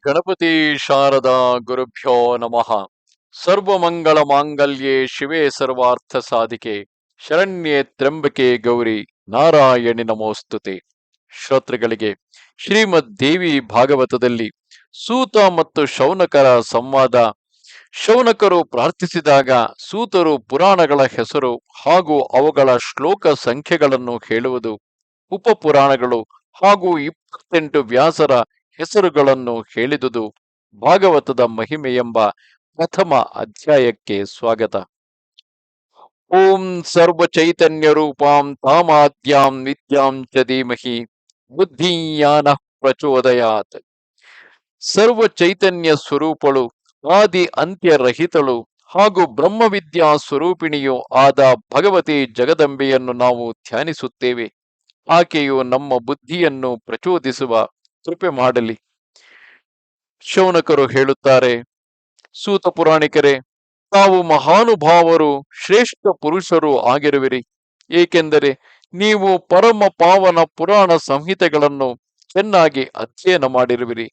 ಗಣಪತಿ ಶಾರದಾ ಗುರುಭ್ಯೋ ನಮಃ. ಸರ್ವಮಂಗಳ ಮಾಂಗಲ್ಯೆ ಶಿವೆ ಸರ್ವಾರ್ಥ ಸಾಧಿಕೆ ಶರಣ್ಯೆ ತ್ರ್ಯಂಬಕೆ ಗೌರಿ ನಾರಾಯಣಿ ನಮೋಸ್ತುತೆ. ಶ್ರೋತೃಗಳಿಗೆ ಶ್ರೀಮದ್ ದೇವಿ ಭಾಗವತದಲ್ಲಿ ಸೂತ ಮತ್ತು ಶೌನಕರ ಸಂವಾದ. ಶೌನಕರು ಪ್ರಾರ್ಥಿಸಿದಾಗ ಸೂತರು ಪುರಾಣಗಳ ಹೆಸರು ಹಾಗೂ ಅವುಗಳ ಶ್ಲೋಕ ಸಂಖ್ಯೆಗಳನ್ನು ಹೇಳುವುದು, ಉಪಪುರಾಣಗಳು ಹಾಗೂ 28 ವ್ಯಾಸರ ಹೆಸರುಗಳನ್ನು ಹೇಳಿದುದು ಭಾಗವತದ ಮಹಿಮೆ ಎಂಬ ಪ್ರಥಮ ಅಧ್ಯಾಯಕ್ಕೆ ಸ್ವಾಗತ. ಓಂ ಸರ್ವ ಚೈತನ್ಯ ರೂಪಾಂ ತಾಮಾದ್ಯಾಂ ವಿದ್ಯಾಂ ಚ ಧೀಮಹಿ ಬುದ್ಧಿಜ್ಞಾನ ಪ್ರಚೋದಯಾತ್. ಸರ್ವ ಚೈತನ್ಯ ಸ್ವರೂಪಳು, ಆದಿ ಅಂತ್ಯರಹಿತಳು ಹಾಗೂ ಬ್ರಹ್ಮವಿದ್ಯಾ ಸ್ವರೂಪಿಣಿಯೂ ಆದ ಭಗವತಿ ಜಗದಂಬೆಯನ್ನು ನಾವು ಧ್ಯಾನಿಸುತ್ತೇವೆ. ಆಕೆಯು ನಮ್ಮ ಬುದ್ಧಿಯನ್ನು ಪ್ರಚೋದಿಸುವ ಕೃಪೆ ಮಾಡಲಿ. ಶೌನಕರು ಹೇಳುತ್ತಾರೆ, ಸೂತ ಪುರಾಣಿಕರೇ, ತಾವು ಮಹಾನುಭಾವರು, ಶ್ರೇಷ್ಠ ಪುರುಷರು ಆಗಿರುವಿರಿ. ಏಕೆಂದರೆ ನೀವು ಪರಮ ಪಾವನ ಪುರಾಣ ಸಂಹಿತೆಗಳನ್ನು ಚೆನ್ನಾಗಿ ಅಧ್ಯಯನ ಮಾಡಿರುವಿರಿ.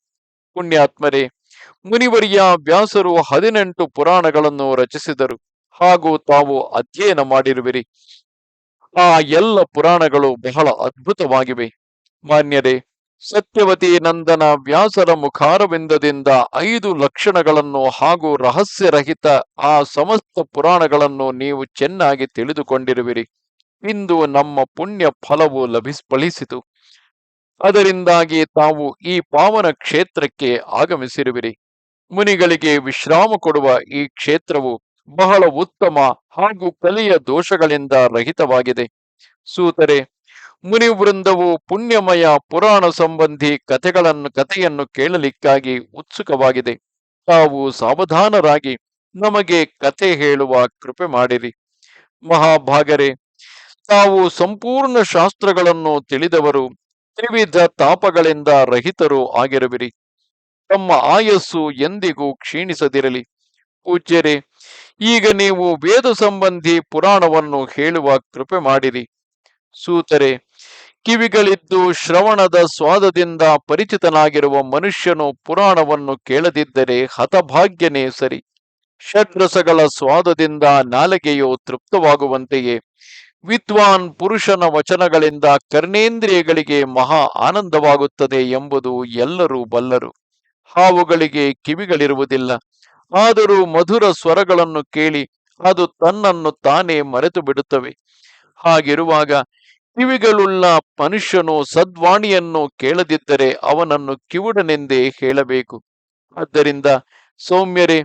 ಪುಣ್ಯಾತ್ಮರೇ, ಮುನಿವರ್ಯ ವ್ಯಾಸರು 18 ಪುರಾಣಗಳನ್ನು ರಚಿಸಿದರು ಹಾಗೂ ತಾವು ಅಧ್ಯಯನ ಮಾಡಿರುವಿರಿ. ಆ ಎಲ್ಲ ಪುರಾಣಗಳು ಬಹಳ ಅದ್ಭುತವಾಗಿವೆ. ಮಾನ್ಯರೇ, ಸತ್ಯವತಿ ನಂದನ ವ್ಯಾಸರ ಮುಖಾರವಿಂದದಿಂದ 5 ಲಕ್ಷಣಗಳನ್ನು ಹಾಗೂ ರಹಸ್ಯರಹಿತ ಆ ಸಮಸ್ತ ಪುರಾಣಗಳನ್ನು ನೀವು ಚೆನ್ನಾಗಿ ತಿಳಿದುಕೊಂಡಿರುವಿರಿ. ಇಂದು ನಮ್ಮ ಪುಣ್ಯ ಫಲವು ಫಲಿಸಿತು. ಅದರಿಂದಾಗಿ ತಾವು ಈ ಪಾವನ ಕ್ಷೇತ್ರಕ್ಕೆ ಆಗಮಿಸಿರುವಿರಿ. ಮುನಿಗಳಿಗೆ ವಿಶ್ರಾಮ ಕೊಡುವ ಈ ಕ್ಷೇತ್ರವು ಬಹಳ ಉತ್ತಮ ಹಾಗೂ ಕಲಿಯ ದೋಷಗಳಿಂದ ರಹಿತವಾಗಿದೆ. ಸೂತರೆ, ಮುನಿವೃಂದವು ಪುಣ್ಯಮಯ ಪುರಾಣ ಸಂಬಂಧಿ ಕಥೆಯನ್ನು ಕೇಳಲಿಕ್ಕಾಗಿ ಉತ್ಸುಕವಾಗಿದೆ. ತಾವು ಸಾವಧಾನರಾಗಿ ನಮಗೆ ಕಥೆ ಹೇಳುವ ಕೃಪೆ ಮಾಡಿರಿ. ಮಹಾಭಾಗರೇ, ತಾವು ಸಂಪೂರ್ಣ ಶಾಸ್ತ್ರಗಳನ್ನು ತಿಳಿದವರು, ತ್ರಿವಿಧ ತಾಪಗಳಿಂದ ರಹಿತರು ಆಗಿರುವಿರಿ. ತಮ್ಮ ಆಯಸ್ಸು ಎಂದಿಗೂ ಕ್ಷೀಣಿಸದಿರಲಿ. ಪೂಜ್ಯರೇ, ಈಗ ನೀವು ವೇದ ಸಂಬಂಧಿ ಪುರಾಣವನ್ನು ಹೇಳುವ ಕೃಪೆ ಮಾಡಿರಿ. ಸೂತರೆ, ಕಿವಿಗಳಿದ್ದು ಶ್ರವಣದ ಸ್ವಾದದಿಂದ ಪರಿಚಿತನಾಗಿರುವ ಮನುಷ್ಯನು ಪುರಾಣವನ್ನು ಕೇಳದಿದ್ದರೆ ಹತಭಾಗ್ಯನೇ ಸರಿ. ಷಡ್ರಸಗಳ ಸ್ವಾದದಿಂದ ನಾಲಿಗೆಯು ತೃಪ್ತವಾಗುವಂತೆಯೇ ವಿದ್ವಾನ್ ಪುರುಷನ ವಚನಗಳಿಂದ ಕರ್ಣೇಂದ್ರಿಯಗಳಿಗೆ ಮಹಾ ಆನಂದವಾಗುತ್ತದೆ ಎಂಬುದು ಎಲ್ಲರೂ ಬಲ್ಲರು. ಹಾವುಗಳಿಗೆ ಕಿವಿಗಳಿರುವುದಿಲ್ಲ, ಆದರೂ ಮಧುರ ಸ್ವರಗಳನ್ನು ಕೇಳಿ ಅದು ತನ್ನನ್ನು ತಾನೇ ಮರೆತು ಬಿಡುತ್ತವೆ. ಹಾಗಿರುವಾಗ ಕಿವಿಗಳುಳ್ಳ ಮನುಷ್ಯನು ಸದ್ವಾಣಿಯನ್ನು ಕೇಳದಿದ್ದರೆ ಅವನನ್ನು ಕಿವುಡನೆಂದೇ ಹೇಳಬೇಕು. ಆದ್ದರಿಂದ ಸೌಮ್ಯರೇ,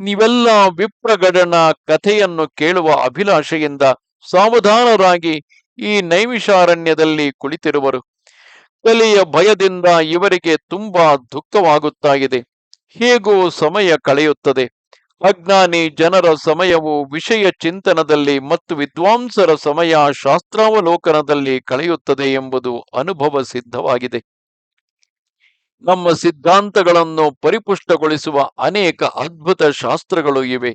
ನೀವೆಲ್ಲ ವಿಪ್ರಗಡನ ಕಥೆಯನ್ನು ಕೇಳುವ ಅಭಿಲಾಷೆಯಿಂದ ಸಾವಧಾನರಾಗಿ ಈ ನೈಮಿಷಾರಣ್ಯದಲ್ಲಿ ಕುಳಿತಿರುವರು. ಕಲಿಯ ಭಯದಿಂದ ಇವರಿಗೆ ತುಂಬಾ ದುಃಖವಾಗುತ್ತಾ ಇದೆ. ಹೇಗೋ ಸಮಯ ಕಳೆಯುತ್ತದೆ. ಅಜ್ಞಾನಿ ಜನರ ಸಮಯವು ವಿಷಯ ಚಿಂತನದಲ್ಲಿ ಮತ್ತು ವಿದ್ವಾಂಸರ ಸಮಯ ಶಾಸ್ತ್ರಾವಲೋಕನದಲ್ಲಿ ಕಳೆಯುತ್ತದೆ ಎಂಬುದು ಅನುಭವ ಸಿದ್ಧವಾಗಿದೆ. ನಮ್ಮ ಸಿದ್ಧಾಂತಗಳನ್ನು ಪರಿಪುಷ್ಟಗೊಳಿಸುವ ಅನೇಕ ಅದ್ಭುತ ಶಾಸ್ತ್ರಗಳು ಇವೆ.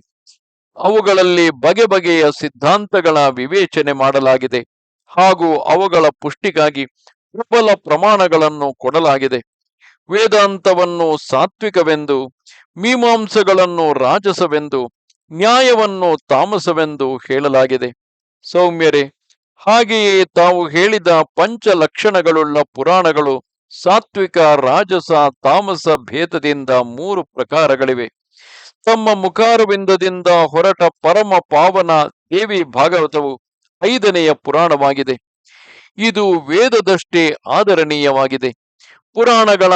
ಅವುಗಳಲ್ಲಿ ಬಗೆ ಬಗೆಯ ಸಿದ್ಧಾಂತಗಳ ವಿವೇಚನೆ ಮಾಡಲಾಗಿದೆ ಹಾಗೂ ಅವುಗಳ ಪುಷ್ಟಿಗಾಗಿ ಪ್ರಬಲ ಪ್ರಮಾಣಗಳನ್ನು ಕೊಡಲಾಗಿದೆ. ವೇದಾಂತವನ್ನು ಸಾತ್ವಿಕವೆಂದು, ಮೀಮಾಂಸೆಗಳನ್ನು ರಾಜಸವೆಂದು, ನ್ಯಾಯವನ್ನು ತಾಮಸವೆಂದು ಹೇಳಲಾಗಿದೆ. ಸೌಮ್ಯರೇ, ಹಾಗೆಯೇ ತಾವು ಹೇಳಿದ ಪಂಚಲಕ್ಷಣಗಳುಳ್ಳ ಪುರಾಣಗಳು ಸಾತ್ವಿಕ, ರಾಜಸ, ತಾಮಸ ಭೇದದಿಂದ 3 ಪ್ರಕಾರಗಳಿವೆ. ತಮ್ಮ ಮುಖಾರವಿಂದದಿಂದ ಹೊರಟ ಪರಮ ಪಾವನ ದೇವಿ ಭಾಗವತವು 5ನೆಯ ಪುರಾಣವಾಗಿದೆ. ಇದು ವೇದದಷ್ಟೇ ಆದರಣೀಯವಾಗಿದೆ. ಪುರಾಣಗಳ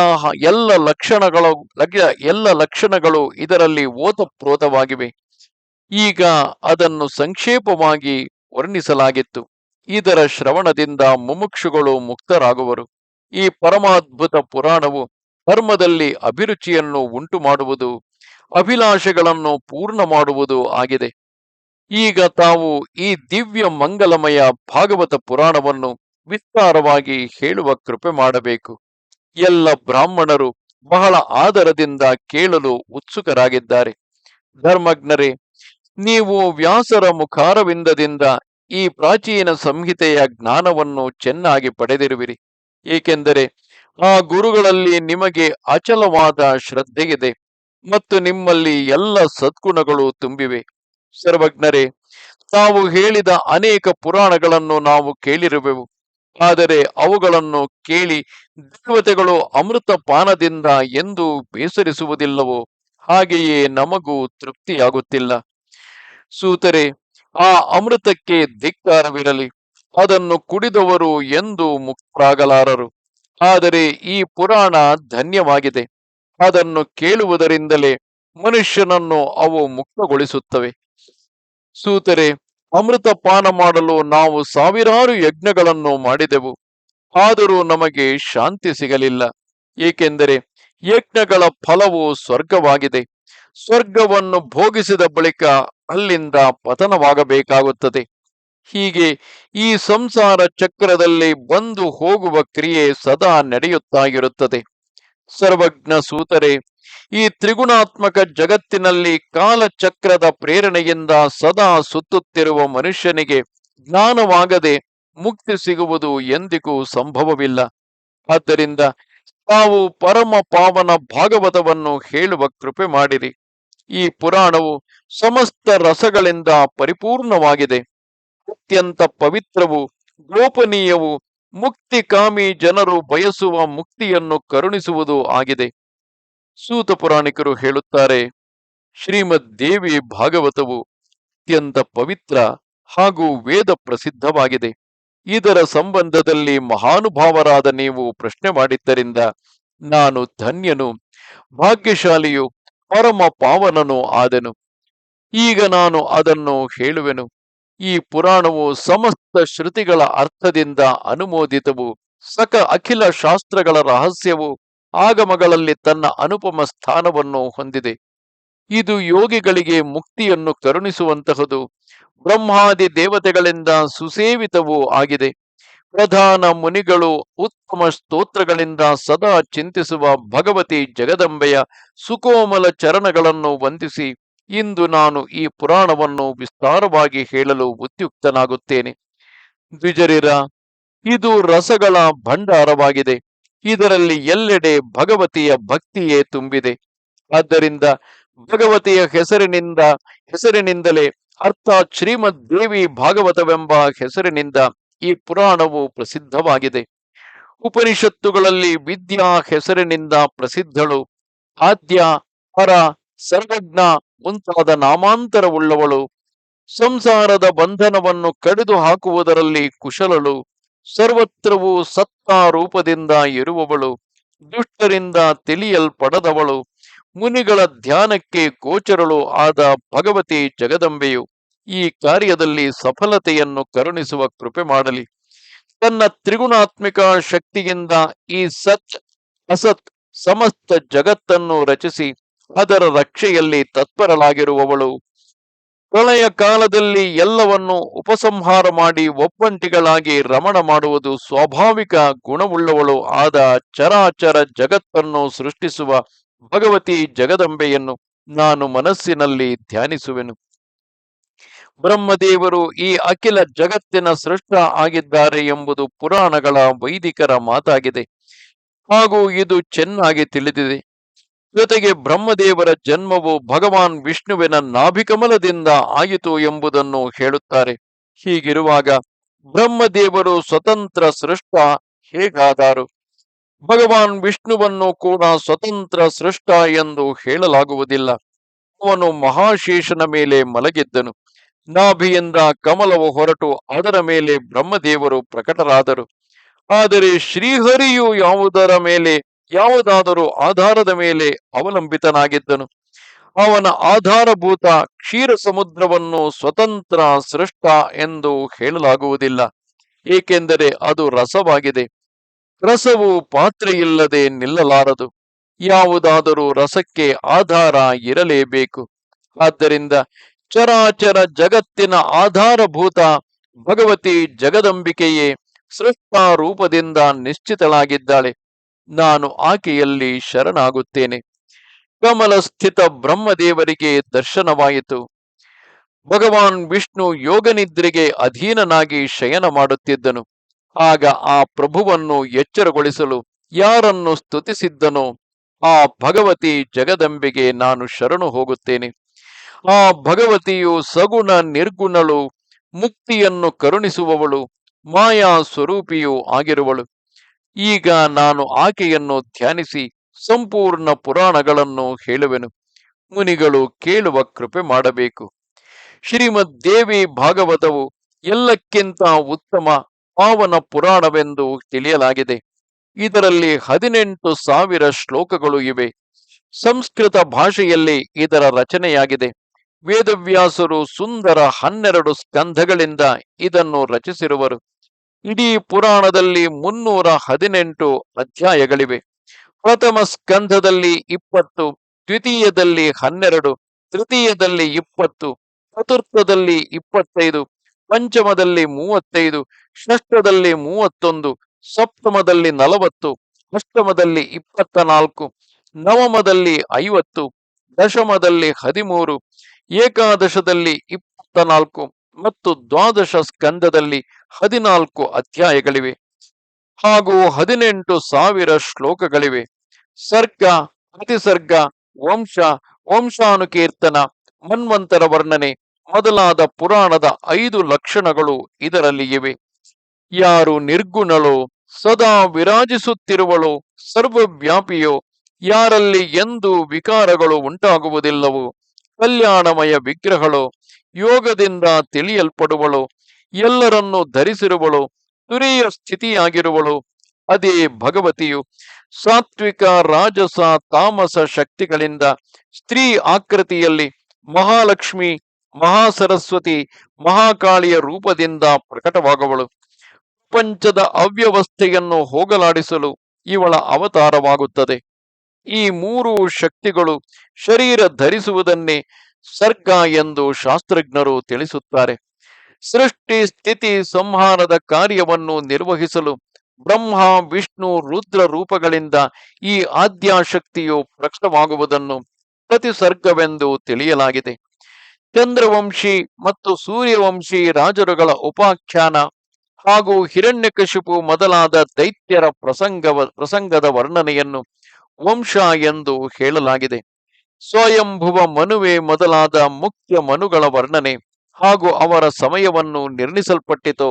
ಎಲ್ಲ ಲಕ್ಷಣಗಳು ಇದರಲ್ಲಿ ಓತಪ್ರೋತವಾಗಿವೆ. ಈಗ ಅದನ್ನು ಸಂಕ್ಷೇಪವಾಗಿ ವರ್ಣಿಸಲಾಗಿತ್ತು. ಇದರ ಶ್ರವಣದಿಂದ ಮುಮುಕ್ಷುಗಳು ಮುಕ್ತರಾಗುವರು. ಈ ಪರಮಾದ್ಭುತ ಪುರಾಣವು ಧರ್ಮದಲ್ಲಿ ಅಭಿರುಚಿಯನ್ನು ಉಂಟು ಮಾಡುವುದು, ಅಭಿಲಾಷೆಗಳನ್ನು ಪೂರ್ಣ ಮಾಡುವುದು ಆಗಿದೆ. ಈಗ ತಾವು ಈ ದಿವ್ಯ ಮಂಗಲಮಯ ಭಾಗವತ ಪುರಾಣವನ್ನು ವಿಸ್ತಾರವಾಗಿ ಹೇಳುವ ಕೃಪೆ ಮಾಡಬೇಕು. ಎಲ್ಲ ಬ್ರಾಹ್ಮಣರು ಬಹಳ ಆದರದಿಂದ ಕೇಳಲು ಉತ್ಸುಕರಾಗಿದ್ದಾರೆ. ಧರ್ಮಜ್ಞರೇ, ನೀವು ವ್ಯಾಸರ ಮುಖಾರವಿಂದದಿಂದ ಈ ಪ್ರಾಚೀನ ಸಂಹಿತೆಯ ಜ್ಞಾನವನ್ನು ಚೆನ್ನಾಗಿ ಪಡೆದಿರುವಿರಿ. ಏಕೆಂದರೆ ಆ ಗುರುಗಳಲ್ಲಿ ನಿಮಗೆ ಅಚಲವಾದ ಶ್ರದ್ಧೆಯಿದೆ ಮತ್ತು ನಿಮ್ಮಲ್ಲಿ ಎಲ್ಲ ಸದ್ಗುಣಗಳು ತುಂಬಿವೆ. ಸರ್ವಜ್ಞರೇ, ತಾವು ಹೇಳಿದ ಅನೇಕ ಪುರಾಣಗಳನ್ನು ನಾವು ಕೇಳಿರುವೆವು. ಆದರೆ ಅವುಗಳನ್ನು ಕೇಳಿ ದೇವತೆಗಳು ಅಮೃತ ಪಾನದಿಂದ ಎಂದು ಬೇಸರಿಸುವುದಿಲ್ಲವೋ ಹಾಗೆಯೇ ನಮಗೂ ತೃಪ್ತಿಯಾಗುತ್ತಿಲ್ಲ. ಸೂತರೆ, ಆ ಅಮೃತಕ್ಕೆ ಧಿಕ್ಕಾರವಿರಲಿ. ಅದನ್ನು ಕುಡಿದವರು ಎಂದೂ ಮುಕ್ತರಾಗಲಾರರು. ಆದರೆ ಈ ಪುರಾಣ ಧನ್ಯವಾಗಿದೆ. ಅದನ್ನು ಕೇಳುವುದರಿಂದಲೇ ಮನುಷ್ಯನನ್ನು ಅವು ಮುಕ್ತಗೊಳಿಸುತ್ತವೆ. ಸೂತರೆ, ಅಮೃತ ಪಾನ ಮಾಡಲು ನಾವು ಸಾವಿರಾರು ಯಜ್ಞಗಳನ್ನು ಮಾಡಿದೆವು. ಆದರೂ ನಮಗೆ ಶಾಂತಿ ಸಿಗಲಿಲ್ಲ. ಏಕೆಂದರೆ ಯಜ್ಞಗಳ ಫಲವು ಸ್ವರ್ಗವಾಗಿದೆ. ಸ್ವರ್ಗವನ್ನು ಭೋಗಿಸಿದ ಬಳಿಕ ಅಲ್ಲಿಂದ ಪತನವಾಗಬೇಕಾಗುತ್ತದೆ. ಹೀಗೆ ಈ ಸಂಸಾರ ಚಕ್ರದಲ್ಲಿ ಬಂದು ಹೋಗುವ ಕ್ರಿಯೆ ಸದಾ ನಡೆಯುತ್ತಾ ಇರುತ್ತದೆ. ಸರ್ವಜ್ಞ ಸೂತರೆ, ಈ ತ್ರಿಗುಣಾತ್ಮಕ ಜಗತ್ತಿನಲ್ಲಿ ಕಾಲಚಕ್ರದ ಪ್ರೇರಣೆಯಿಂದ ಸದಾ ಸುತ್ತುತ್ತಿರುವ ಮನುಷ್ಯನಿಗೆ ಜ್ಞಾನವಾಗದೆ ಮುಕ್ತಿ ಸಿಗುವುದು ಎಂದಿಗೂ ಸಂಭವವಿಲ್ಲ. ಆದ್ದರಿಂದ ತಾವು ಪರಮ ಪಾವನ ಭಾಗವತವನ್ನು ಹೇಳುವ ಕೃಪೆ ಮಾಡಿರಿ. ಈ ಪುರಾಣವು ಸಮಸ್ತ ರಸಗಳಿಂದ ಪರಿಪೂರ್ಣವಾಗಿದೆ. ಅತ್ಯಂತ ಪವಿತ್ರವು, ಗೋಪನೀಯವು, ಮುಕ್ತಿಕಾಮಿ ಜನರು ಬಯಸುವ ಮುಕ್ತಿಯನ್ನು ಕರುಣಿಸುವುದು ಆಗಿದೆ. ಸೂತ ಪುರಾಣಿಕರು ಹೇಳುತ್ತಾರೆ, ಶ್ರೀಮದ್ ದೇವಿ ಭಾಗವತವು ಅತ್ಯಂತ ಪವಿತ್ರ ಹಾಗೂ ವೇದ ಪ್ರಸಿದ್ಧವಾಗಿದೆ. ಇದರ ಸಂಬಂಧದಲ್ಲಿ ಮಹಾನುಭಾವರಾದ ನೀವು ಪ್ರಶ್ನೆ ಮಾಡಿದ್ದರಿಂದ ನಾನು ಧನ್ಯನು, ಭಾಗ್ಯಶಾಲಿಯು, ಪರಮ ಪಾವನನು ಆದೆನು. ಈಗ ನಾನು ಅದನ್ನು ಹೇಳುವೆನು. ಈ ಪುರಾಣವು ಸಮಸ್ತ ಶ್ರುತಿಗಳ ಅರ್ಥದಿಂದ ಅನುಮೋದಿತವು. ಅಖಿಲ ಶಾಸ್ತ್ರಗಳ ರಹಸ್ಯವು ಆಗಮಗಳಲ್ಲಿ ತನ್ನ ಅನುಪಮ ಸ್ಥಾನವನ್ನು ಹೊಂದಿದೆ. ಇದು ಯೋಗಿಗಳಿಗೆ ಮುಕ್ತಿಯನ್ನು ಕರುಣಿಸುವಂತಹದು. ಬ್ರಹ್ಮಾದಿ ದೇವತೆಗಳಿಂದ ಸುಸೇವಿತವೂ ಆಗಿದೆ. ಪ್ರಧಾನ ಮುನಿಗಳು ಉತ್ತಮ ಸ್ತೋತ್ರಗಳಿಂದ ಸದಾ ಚಿಂತಿಸುವ ಭಗವತಿ ಜಗದಂಬೆಯ ಸುಕೋಮಲ ಚರಣಗಳನ್ನು ವಂದಿಸಿ ಇಂದು ನಾನು ಈ ಪುರಾಣವನ್ನು ವಿಸ್ತಾರವಾಗಿ ಹೇಳಲು ಉದ್ಯುಕ್ತನಾಗುತ್ತೇನೆ. ದ್ವಿಜರಿರ, ಇದು ರಸಗಳ ಭಂಡಾರವಾಗಿದೆ. ಇದರಲ್ಲಿ ಎಲ್ಲೆಡೆ ಭಗವತಿಯ ಭಕ್ತಿಯೇ ತುಂಬಿದೆ. ಆದ್ದರಿಂದ ಭಗವತಿಯ ಹೆಸರಿನಿಂದಲೇ ಅರ್ಥಾತ್ ಶ್ರೀಮದ್ ದೇವಿ ಭಾಗವತವೆಂಬ ಹೆಸರಿನಿಂದ ಈ ಪುರಾಣವು ಪ್ರಸಿದ್ಧವಾಗಿದೆ. ಉಪನಿಷತ್ತುಗಳಲ್ಲಿ ವಿದ್ಯಾ ಹೆಸರಿನಿಂದ ಪ್ರಸಿದ್ಧಳು. ಆದ್ಯ, ಪರ, ಸರ್ವಜ್ಞ ಮುಂತಾದ ನಾಮಾಂತರವುಳ್ಳವಳು. ಸಂಸಾರದ ಬಂಧನವನ್ನು ಕಡಿದು ಹಾಕುವುದರಲ್ಲಿ ಕುಶಲಳು. ಸರ್ವತ್ರವೂ ಸತ್ತ ರೂಪದಿಂದ ಇರುವವಳು. ದುಷ್ಟರಿಂದ ತಿಳಿಯಲ್ಪಡದವಳು. ಮುನಿಗಳ ಧ್ಯಾನಕ್ಕೆ ಗೋಚರಳು ಆದ ಭಗವತಿ ಜಗದಂಬೆಯು ಈ ಕಾರ್ಯದಲ್ಲಿ ಸಫಲತೆಯನ್ನು ಕರುಣಿಸುವ ಕೃಪೆ ಮಾಡಲಿ. ತನ್ನ ತ್ರಿಗುಣಾತ್ಮಿಕ ಶಕ್ತಿಯಿಂದ ಈ ಸತ್ ಅಸತ್ ಸಮಸ್ತ ಜಗತ್ತನ್ನು ರಚಿಸಿ ಅದರ ರಕ್ಷೆಯಲ್ಲಿ ತತ್ಪರಳಾಗಿರುವವಳು. ಪ್ರಳಯ ಕಾಲದಲ್ಲಿ ಎಲ್ಲವನ್ನು ಉಪಸಂಹಾರ ಮಾಡಿ ಒಬ್ಬಂಟಿಗಳಾಗಿ ರಮಣ ಮಾಡುವುದು ಸ್ವಾಭಾವಿಕ ಗುಣವುಳ್ಳವಳು ಆದ ಚರಾಚರ ಜಗತ್ತನ್ನು ಸೃಷ್ಟಿಸುವ ಭಗವತಿ ಜಗದಂಬೆಯನ್ನು ನಾನು ಮನಸ್ಸಿನಲ್ಲಿ ಧ್ಯಾನಿಸುವೆನು. ಬ್ರಹ್ಮದೇವರು ಈ ಅಖಿಲ ಜಗತ್ತಿನ ಸೃಷ್ಟ ಆಗಿದ್ದಾರೆ ಎಂಬುದು ಪುರಾಣಗಳ ವೈದಿಕರ ಮಾತಾಗಿದೆ ಹಾಗೂ ಇದು ಚೆನ್ನಾಗಿ ತಿಳಿದಿದೆ. ಜೊತೆಗೆ ಬ್ರಹ್ಮದೇವರ ಜನ್ಮವು ಭಗವಾನ್ ವಿಷ್ಣುವಿನ ನಾಭಿಕಮಲದಿಂದ ಆಯಿತು ಎಂಬುದನ್ನು ಹೇಳುತ್ತಾರೆ. ಹೀಗಿರುವಾಗ ಬ್ರಹ್ಮದೇವರು ಸ್ವತಂತ್ರ ಸೃಷ್ಟ ಹೇಗಾದರು? ಭಗವಾನ್ ವಿಷ್ಣುವನ್ನು ಕೂಡ ಸ್ವತಂತ್ರ ಸೃಷ್ಟ ಎಂದು ಹೇಳಲಾಗುವುದಿಲ್ಲ. ಅವನು ಮಹಾಶೇಷನ ಮೇಲೆ ಮಲಗಿದ್ದನು. ನಾಭಿಯಿಂದ ಕಮಲವು ಹೊರಟು ಅದರ ಮೇಲೆ ಬ್ರಹ್ಮದೇವರು ಪ್ರಕಟರಾದರು. ಆದರೆ ಶ್ರೀಹರಿಯು ಯಾವುದಾದರೂ ಆಧಾರದ ಮೇಲೆ ಅವಲಂಬಿತನಾಗಿದ್ದನು. ಅವನ ಆಧಾರಭೂತ ಕ್ಷೀರ ಸಮುದ್ರವನ್ನು ಸ್ವತಂತ್ರ ಸೃಷ್ಟ ಎಂದು ಹೇಳಲಾಗುವುದಿಲ್ಲ. ಏಕೆಂದರೆ ಅದು ರಸವಾಗಿದೆ. ರಸವು ಪಾತ್ರೆಯಿಲ್ಲದೆ ನಿಲ್ಲಲಾರದು. ಯಾವುದಾದರೂ ರಸಕ್ಕೆ ಆಧಾರ ಇರಲೇಬೇಕು. ಆದ್ದರಿಂದ ಚರಾಚರ ಜಗತ್ತಿನ ಆಧಾರಭೂತ ಭಗವತಿ ಜಗದಂಬಿಕೆಯೇ ಸೃಷ್ಟ ರೂಪದಿಂದ ನಿಶ್ಚಿತಳಾಗಿದ್ದಾಳೆ. ನಾನು ಆಕೆಯಲ್ಲಿ ಶರಣಾಗುತ್ತೇನೆ. ಕಮಲ ಸ್ಥಿತ ಬ್ರಹ್ಮದೇವರಿಗೆ ದರ್ಶನವಾಯಿತು. ಭಗವಾನ್ ವಿಷ್ಣು ಯೋಗನಿದ್ರೆಗೆ ಅಧೀನನಾಗಿ ಶಯನ ಮಾಡುತ್ತಿದ್ದನು. ಆಗ ಆ ಪ್ರಭುವನ್ನು ಎಚ್ಚರಗೊಳಿಸಲು ಯಾರನ್ನು ಸ್ತುತಿಸಿದ್ದನೋ ಆ ಭಗವತಿ ಜಗದಂಬೆಗೆ ನಾನು ಶರಣು ಹೋಗುತ್ತೇನೆ. ಆ ಭಗವತಿಯು ಸಗುಣ ನಿರ್ಗುಣಳು, ಮುಕ್ತಿಯನ್ನು ಕರುಣಿಸುವವಳು, ಮಾಯಾ ಸ್ವರೂಪಿಯೂ ಆಗಿರುವಳು. ಈಗ ನಾನು ಆಕೆಯನ್ನು ಧ್ಯಾನಿಸಿ ಸಂಪೂರ್ಣ ಪುರಾಣಗಳನ್ನು ಹೇಳುವೆನು. ಮುನಿಗಳು ಕೇಳುವ ಕೃಪೆ ಮಾಡಬೇಕು. ಶ್ರೀಮದ್ ದೇವಿ ಭಾಗವತವು ಎಲ್ಲಕ್ಕಿಂತ ಉತ್ತಮ ಪಾವನ ಪುರಾಣವೆಂದು ತಿಳಿಯಲಾಗಿದೆ. ಇದರಲ್ಲಿ 18,000 ಶ್ಲೋಕಗಳು ಇವೆ. ಸಂಸ್ಕೃತ ಭಾಷೆಯಲ್ಲಿ ಇದರ ರಚನೆಯಾಗಿದೆ. ವೇದವ್ಯಾಸರು ಸುಂದರ 12 ಸ್ಕಂಧಗಳಿಂದ ಇದನ್ನು ರಚಿಸಿರುವರು. ಇಡೀ ಪುರಾಣದಲ್ಲಿ 318 ಅಧ್ಯಾಯಗಳಿವೆ. ಪ್ರಥಮ ಸ್ಕಂಧದಲ್ಲಿ 20, ದ್ವಿತೀಯದಲ್ಲಿ 12, ತೃತೀಯದಲ್ಲಿ 20, ಚತುರ್ಥದಲ್ಲಿ 25, ಪಂಚಮದಲ್ಲಿ 35, ಷಷ್ಠದಲ್ಲಿ 31, ಸಪ್ತಮದಲ್ಲಿ 40, ಅಷ್ಟಮದಲ್ಲಿ 24, ನವಮದಲ್ಲಿ 50, ದಶಮದಲ್ಲಿ 13, ಏಕಾದಶದಲ್ಲಿ 24 ಮತ್ತು ದ್ವಾದಶ ಸ್ಕಂದದಲ್ಲಿ 14 ಅಧ್ಯಾಯಗಳಿವೆ. ಹಾಗೂ 18,000 ಶ್ಲೋಕಗಳಿವೆ. ಸರ್ಗ, ಪ್ರತಿಸರ್ಗ, ವಂಶ, ವಂಶಾನುಕೀರ್ತನ, ಮನ್ವಂತರ ವರ್ಣನೆ ಮೊದಲಾದ ಪುರಾಣದ 5 ಲಕ್ಷಣಗಳು ಇದರಲ್ಲಿ ಇವೆ. ಯಾರು ನಿರ್ಗುಣಳೋ, ಸದಾ ವಿರಾಜಿಸುತ್ತಿರುವಳೋ, ಸರ್ವವ್ಯಾಪಿಯೋ, ಯಾರಲ್ಲಿ ಎಂದೂ ವಿಕಾರಗಳು ಉಂಟಾಗುವುದಿಲ್ಲವೋ, ಕಲ್ಯಾಣಮಯ ವಿಗ್ರಹಳೋ, ಯೋಗದಿಂದ ತಿಳಿಯಲ್ಪಡುವಳೋ, ಎಲ್ಲರನ್ನೂ ಧರಿಸಿರುವಳೋ, ತುರಿಯ ಸ್ಥಿತಿಯಾಗಿರುವಳು, ಅದೇ ಭಗವತಿಯು. ಸಾತ್ವಿಕ, ರಾಜಸ, ತಾಮಸ ಶಕ್ತಿಗಳಿಂದ ಸ್ತ್ರೀ ಆಕೃತಿಯಲ್ಲಿ ಮಹಾಲಕ್ಷ್ಮಿ, ಮಹಾಸರಸ್ವತಿ, ಮಹಾಕಾಳಿಯ ರೂಪದಿಂದ ಪ್ರಕಟವಾಗುವಳು. ಪ್ರಪಂಚದ ಅವ್ಯವಸ್ಥೆಯನ್ನು ಹೋಗಲಾಡಿಸಲು ಇವಳ ಅವತಾರವಾಗುತ್ತದೆ. ಈ 3 ಶಕ್ತಿಗಳು ಶರೀರ ಧರಿಸುವುದನ್ನೇ ಸರ್ಗ ಎಂದು ಶಾಸ್ತ್ರಜ್ಞರು ತಿಳಿಸುತ್ತಾರೆ. ಸೃಷ್ಟಿ, ಸ್ಥಿತಿ, ಸಂಹಾರದ ಕಾರ್ಯವನ್ನು ನಿರ್ವಹಿಸಲು ಬ್ರಹ್ಮ, ವಿಷ್ಣು, ರುದ್ರ ರೂಪಗಳಿಂದ ಈ ಆದ್ಯಾಶಕ್ತಿಯು ಪ್ರಕಟವಾಗುವುದನ್ನು ಪ್ರತಿಸರ್ಗವೆಂದು ತಿಳಿಯಲಾಗಿದೆ. ಚಂದ್ರವಂಶಿ ಮತ್ತು ಸೂರ್ಯವಂಶಿ ರಾಜರುಗಳ ಉಪಾಖ್ಯಾನ ಹಾಗೂ ಹಿರಣ್ಯಕಶಿಪು ಮೊದಲಾದ ದೈತ್ಯರ ಪ್ರಸಂಗದ ವರ್ಣನೆಯನ್ನು ವಂಶ ಎಂದು ಹೇಳಲಾಗಿದೆ. ಸ್ವಯಂಭುವ ಮನುವೆ ಮೊದಲಾದ ಮುಖ್ಯ ಮನುಗಳ ವರ್ಣನೆ ಹಾಗೂ ಅವರ ಸಮಯವನ್ನು ನಿರ್ಣಯಿಸಲ್ಪಟ್ಟಿತೋ